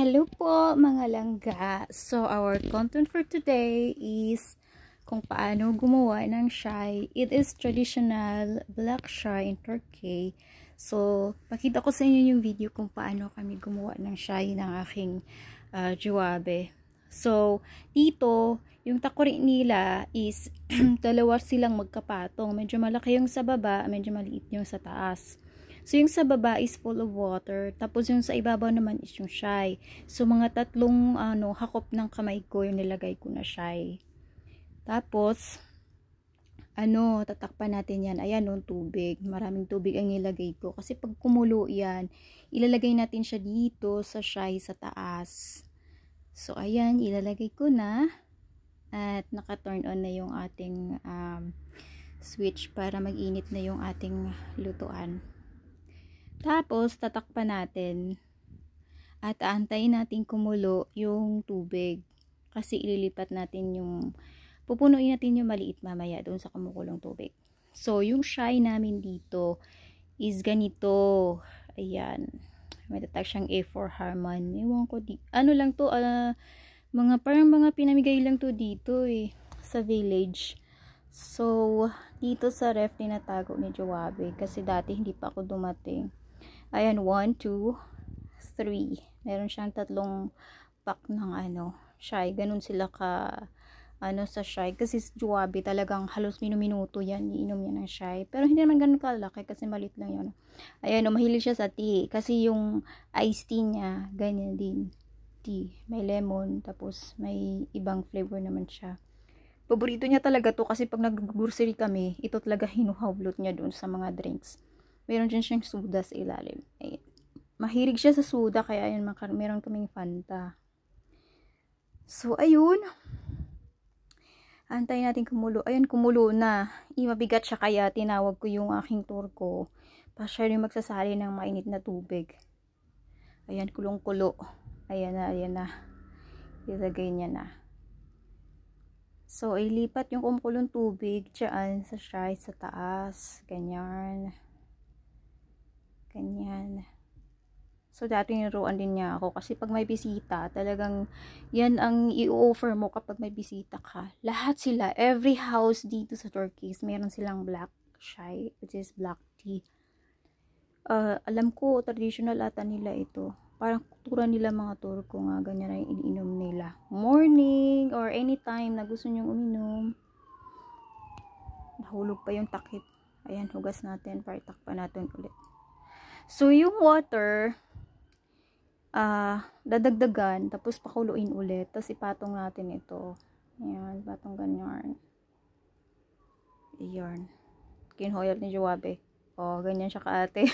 Hello po mga langga. So our content for today is kung paano gumawa ng chai. It is traditional black chai in Turkey. So pakita ko sa inyo yung video kung paano kami gumawa ng chai ng aking juwabe. So dito yung takuri nila is dalawa silang magkapatong. Medyo malaki yung sa baba, medyo maliit yung sa taas. So, yung sa baba is full of water. Tapos, yung sa ibabaw naman is yung chai. So, mga tatlong hakop ng kamay ko yung nilagay ko na chai. Tapos, tatakpan natin yan. Ayan, yung tubig. Maraming tubig ang nilagay ko. Kasi pag kumulo yan, ilalagay natin siya dito sa chai sa taas. So, ayan, ilalagay ko na. At naka-turn on na yung ating switch para mag-init na yung ating lutuan. Tapos, tatakpan natin at aantayin natin kumulo yung tubig. Kasi ililipat natin pupunuin natin yung maliit mamaya doon sa kumukulong tubig. So, yung chai namin dito is ganito. Ayan. May tatag siyang A4 Harman. Ewan ko, lang to, parang mga pinamigay lang to dito sa village. So, dito sa ref tinatago ni Jowabe kasi dati hindi pa ako dumating. Ayan, 1, 2, 3. Meron siyang tatlong pack ng chai. Ganun sila sa chai. Kasi sa Jowabe talagang halos minuto yan. Iinom niya ng chai. Pero hindi naman ganun kalaki kasi malit lang yun. Ayan, mahilig siya sa tea. Kasi yung iced tea niya, ganyan din. Tea. May lemon. Tapos may ibang flavor naman siya. Paborito niya talaga to kasi pag nag-grocery kami, ito talaga hinuhawlot niya doon sa mga drinks. Meron din siyang soda sa ilalim. Ayan. Mahilig siya sa soda kaya ayun, meron kaming Fanta. So, ayun. Antayin natin kumulo. Ayun, kumulo na. Mabigat siya kaya tinawag ko yung aking turko. Pa siya rin magsasali ng mainit na tubig. Ayan, kulong-kulo. Ayan na. Ilagay niya na. So, ilipat yung kumukulong tubig dyan sa chai sa taas. Ganyan. So, dati niruan din niya ako. Kasi pag may bisita, talagang yan ang i-offer mo kapag may bisita ka. Lahat sila, every house dito sa Turkey, meron silang black chai, which is black tea. Alam ko, traditional ata nila ito. Parang kultura nila mga Turko nga, ganyan na yung iniinom nila. Morning or anytime na gusto nyong uminom. Nahulog pa yung takip. Ayan, hugas natin para itakpan natin ulit. So, yung water, dadagdagan, tapos pakuluin ulit. Tapos ipatong natin ito. Ayan, patong ganyan. Ayan. Kinhoyal ni Jowabe. Oh, ganyan siya kaate.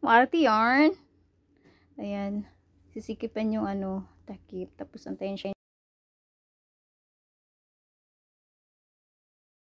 Maarte yarn. Ayan. Sisikipan yung takip. Tapos antayin siya